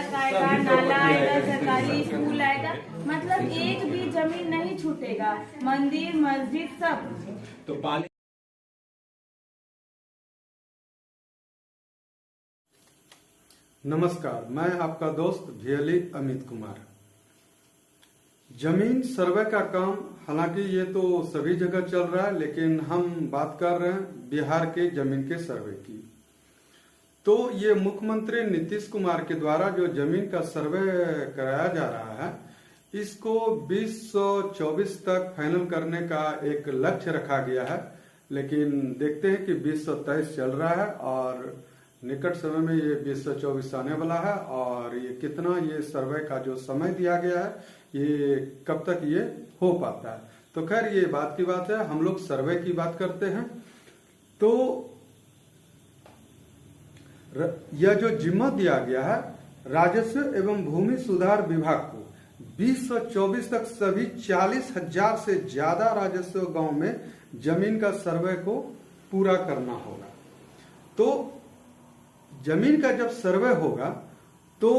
सड़क आएगा, नाला आएगा, सरकारी स्कूल आएगा, मतलब एक भी जमीन नहीं छूटेगा, मंदिर मस्जिद सब। तो पानी नमस्कार, मैं आपका दोस्त भियली अमित कुमार। जमीन सर्वे का काम हालांकि ये तो सभी जगह चल रहा है, लेकिन हम बात कर रहे हैं बिहार के जमीन के सर्वे की। तो ये मुख्यमंत्री नीतीश कुमार के द्वारा जो जमीन का सर्वे कराया जा रहा है, इसको 2024 तक फाइनल करने का एक लक्ष्य रखा गया है। लेकिन देखते हैं कि 2023 चल रहा है और निकट समय में ये 2024 आने वाला है, और ये कितना ये सर्वे का जो समय दिया गया है, ये कब तक ये हो पाता है। तो खैर ये बात की बात है, हम लोग सर्वे की बात करते हैं। तो यह जो जिम्मा दिया गया है राजस्व एवं भूमि सुधार विभाग को 2024 तक सभी 40,000 से ज्यादा राजस्व गांव में जमीन का सर्वे को पूरा करना होगा। तो जमीन का जब सर्वे होगा तो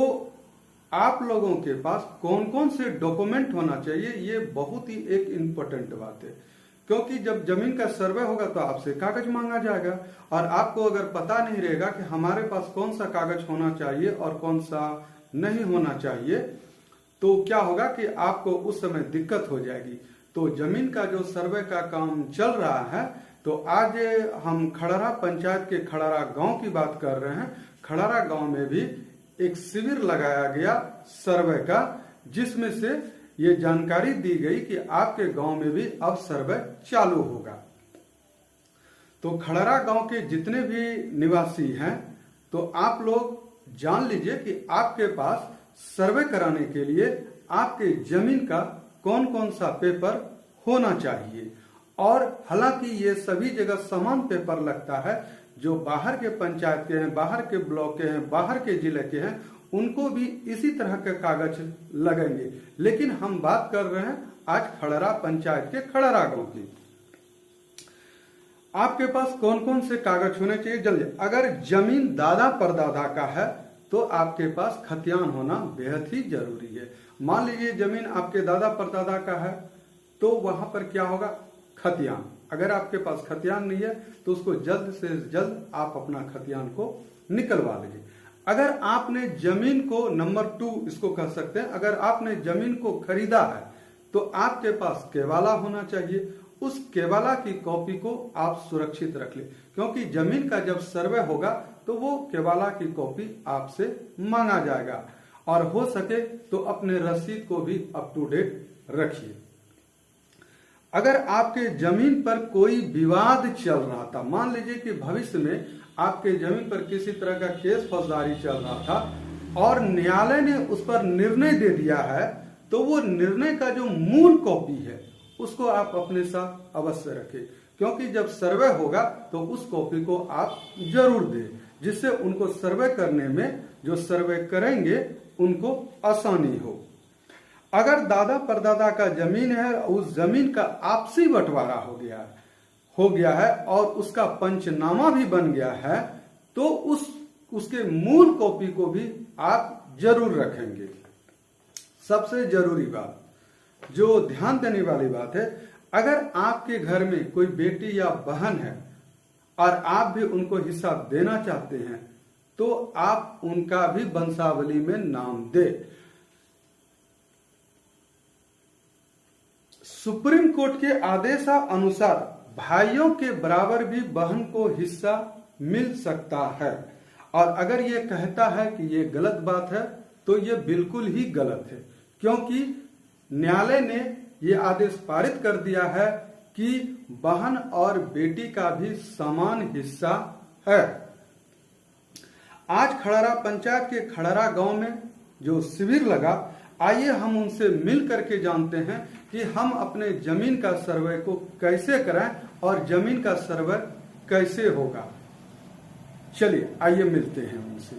आप लोगों के पास कौन कौन से डॉक्यूमेंट होना चाहिए, ये बहुत ही एक इम्पोर्टेंट बात है। क्योंकि जब जमीन का सर्वे होगा तो आपसे कागज मांगा जाएगा, और आपको अगर पता नहीं रहेगा कि हमारे पास कौन सा कागज होना चाहिए और कौन सा नहीं होना चाहिए, तो क्या होगा कि आपको उस समय दिक्कत हो जाएगी। तो जमीन का जो सर्वे का काम चल रहा है, तो आज हम खड़रा पंचायत के खड़रा गांव की बात कर रहे हैं। खड़रा गांव में भी एक शिविर लगाया गया सर्वे का, जिसमें से ये जानकारी दी गई कि आपके गांव में भी अब सर्वे चालू होगा। तो खड़रा गांव के जितने भी निवासी हैं, तो आप लोग जान लीजिए कि आपके पास सर्वे कराने के लिए आपके जमीन का कौन कौन सा पेपर होना चाहिए। और हालांकि ये सभी जगह समान पेपर लगता है, जो बाहर के पंचायत के हैं, बाहर के ब्लॉक के हैं, बाहर के जिले के हैं, उनको भी इसी तरह के कागज लगेंगे। लेकिन हम बात कर रहे हैं आज खड़रा पंचायत के खड़रा गांव की। आपके पास कौन कौन से कागज होने चाहिए जल्दी। अगर जमीन दादा परदादा का है तो आपके पास खतियान होना बेहद ही जरूरी है। मान लीजिए जमीन आपके दादा परदादा का है, तो वहां पर क्या होगा, खतियान। अगर आपके पास खतियान नहीं है तो उसको जल्द से जल्द आप अपना खतियान को निकलवा लीजिए। अगर आपने जमीन को नंबर 2 इसको कह सकते हैं, अगर आपने जमीन को खरीदा है तो आपके पास केवाला होना चाहिए। उस केवाला की कॉपी को आप सुरक्षित रख ले, क्योंकि जमीन का जब सर्वे होगा तो वो केवाला की कॉपी आपसे मांगा जाएगा। और हो सके तो अपने रसीद को भी अप टू डेट रखिए। अगर आपके जमीन पर कोई विवाद चल रहा था, मान लीजिए कि भविष्य में आपके जमीन पर किसी तरह का केस फौजदारी चल रहा था और न्यायालय ने उस पर निर्णय दे दिया है, तो वो निर्णय का जो मूल कॉपी है उसको आप अपने साथ अवश्य रखें। क्योंकि जब सर्वे होगा तो उस कॉपी को आप जरूर दें, जिससे उनको सर्वे करने में, जो सर्वे करेंगे उनको आसानी हो। अगर दादा परदादा का जमीन है, उस जमीन का आपसी बंटवारा हो गया है और उसका पंचनामा भी बन गया है, तो उसके मूल कॉपी को भी आप जरूर रखेंगे। सबसे जरूरी बात, जो ध्यान देने वाली बात है, अगर आपके घर में कोई बेटी या बहन है और आप भी उनको हिस्सा देना चाहते हैं, तो आप उनका भी वंशावली में नाम दें। सुप्रीम कोर्ट के आदेशानुसार भाइयों के बराबर भी बहन को हिस्सा मिल सकता है। और अगर ये कहता है कि ये गलत बात है, तो ये बिल्कुल ही गलत है, क्योंकि न्यायालय ने ये आदेश पारित कर दिया है कि बहन और बेटी का भी समान हिस्सा है। आज खड़रा पंचायत के खड़रा गांव में जो शिविर लगा, आइए हम उनसे मिल करके जानते हैं कि हम अपने जमीन का सर्वे को कैसे कराएं और जमीन का सर्वे कैसे होगा। चलिए आइए मिलते हैं उनसे।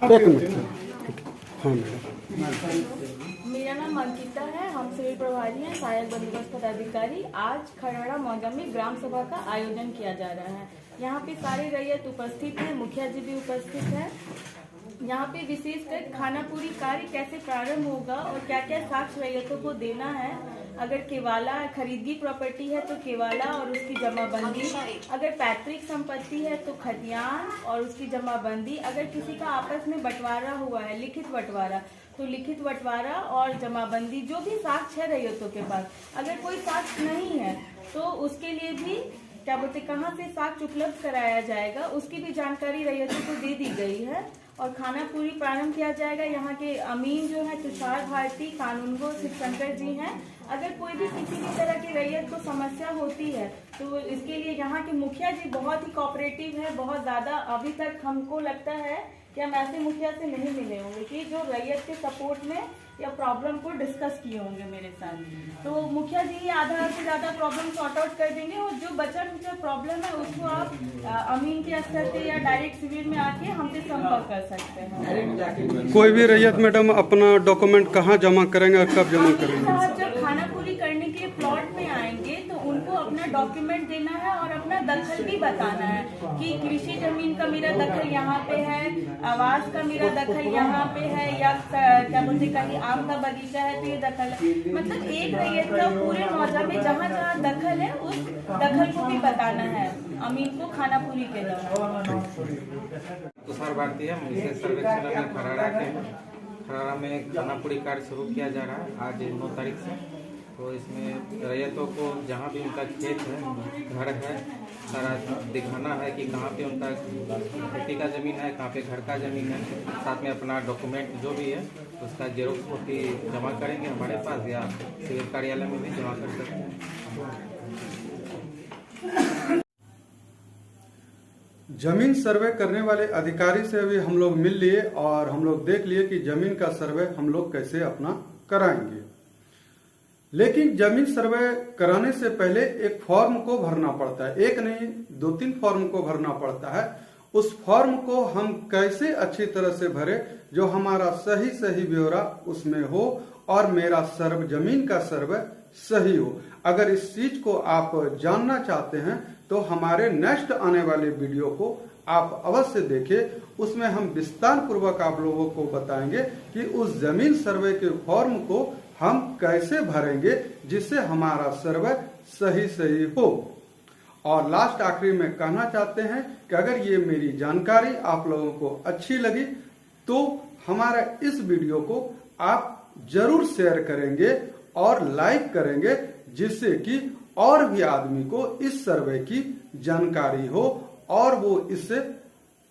एक मिनट। हाँ मैडम। मेरा नाम अंकिता है, हम सिविल प्रभारी हैं, सहायक बंदोबस्त पदाधिकारी। आज खड़रा मौजा में ग्राम सभा का आयोजन किया जा रहा है। यहाँ पे सारे रैयत उपस्थित हैं, मुखिया जी भी उपस्थित हैं। यहाँ पे विशेषकर खानापुरी कार्य कैसे प्रारंभ होगा और क्या क्या साक्ष्य रैयतों को देना है। अगर केवाला खरीदगी प्रॉपर्टी है तो केवाला और उसकी जमाबंदी, अगर पैतृक संपत्ति है तो खतियान और उसकी जमाबंदी, अगर किसी का आपस में बंटवारा हुआ है लिखित बंटवारा तो लिखित बंटवारा और जमाबंदी, जो भी साक्ष्य है रैयतों के पास। अगर कोई साक्ष्य नहीं है तो उसके लिए भी क्या बोलते कहाँ से साक्ष्य उपलब्ध कराया जाएगा, उसकी भी जानकारी रैयतों को दे दी गई है। और खानापुरी प्रारंभ किया जाएगा। यहाँ के अमीन जो है तुषार भारती, कानूनगो शिवशंकर जी हैं। अगर कोई भी किसी भी तरह की रैयत को समस्या होती है तो इसके लिए यहाँ के मुखिया जी बहुत ही कोऑपरेटिव है, बहुत ज्यादा। अभी तक हमको लगता है कि हम ऐसे मुखिया से नहीं मिले होंगे कि जो रैयत के सपोर्ट में या प्रॉब्लम को डिस्कस किए होंगे मेरे साथ। तो मुखिया जी आधा से ज्यादा प्रॉब्लम सॉर्ट आउट कर देंगे और जो बचा खुचा प्रॉब्लम है उसको आप अमीन के स्तर पे या डायरेक्ट सिविल में आके हमसे संपर्क कर सकते हैं। कोई भी रैयत मैडम अपना डॉक्यूमेंट कहाँ जमा करेंगे और कब जमा करेंगे? जब खानापुरी करने के लिए प्लॉट में आएंगे तो उनको अपना डॉक्यूमेंट देना है और अपना दखल भी बताना है कि कृषि जमीन का मेरा दखल यहाँ पे है, आवास का मेरा दखल यहाँ पे है, या क्या बोलते कहीं आम का बगीचा है तो ये दखल है। मतलब एक रैयत का पूरे मौजा में जहाँ जहाँ दखल है उस दखल को भी बताना है अमीन को खानापुरी के दौरान। तुषार भारती है, मुझसे सर्वेक्षण में खरारा में खानापुरी कार्य शुरू किया जा रहा है आज 9 तारीख से। तो इसमें रैयतों को जहाँ भी उनका खेत है, घर है, सारा दिखाना है कि कहाँ पे उनका खेती का ज़मीन है, कहाँ पे घर का ज़मीन है। साथ में अपना डॉक्यूमेंट जो भी है उसका जेरोक्स कॉपी जमा करेंगे हमारे पास, या सिविल कार्यालय में भी जमा कर सकते हैं। जमीन सर्वे करने वाले अधिकारी से भी हम लोग मिल लिए और हम लोग देख लिए कि जमीन का सर्वे हम लोग कैसे अपना कराएंगे। लेकिन जमीन सर्वे कराने से पहले एक फॉर्म को भरना पड़ता है, एक नहीं 2-3 फॉर्म को भरना पड़ता है। उस फॉर्म को हम कैसे अच्छी तरह से भरे जो हमारा सही ब्यौरा उसमें हो और मेरा जमीन का सर्वे सही हो। अगर इस चीज को आप जानना चाहते हैं तो हमारे नेक्स्ट आने वाले वीडियो को आप अवश्य देखें। उसमें हम विस्तार पूर्वक आप लोगों को बताएंगे कि उस जमीन सर्वे के फॉर्म को हम कैसे भरेंगे जिससे हमारा सर्वे सही हो। और लास्ट आखिरी में कहना चाहते हैं कि अगर ये मेरी जानकारी आप लोगों को अच्छी लगी तो हमारा इस वीडियो को आप जरूर शेयर करेंगे और लाइक करेंगे, जिससे कि और भी आदमी को इस सर्वे की जानकारी हो और वो इससे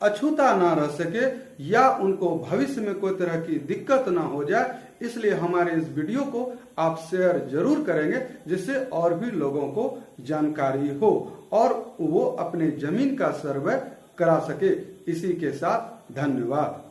अछूता ना रह सके या उनको भविष्य में कोई तरह की दिक्कत ना हो जाए। इसलिए हमारे इस वीडियो को आप शेयर जरूर करेंगे जिससे और भी लोगों को जानकारी हो और वो अपने जमीन का सर्वे करा सके। इसी के साथ धन्यवाद।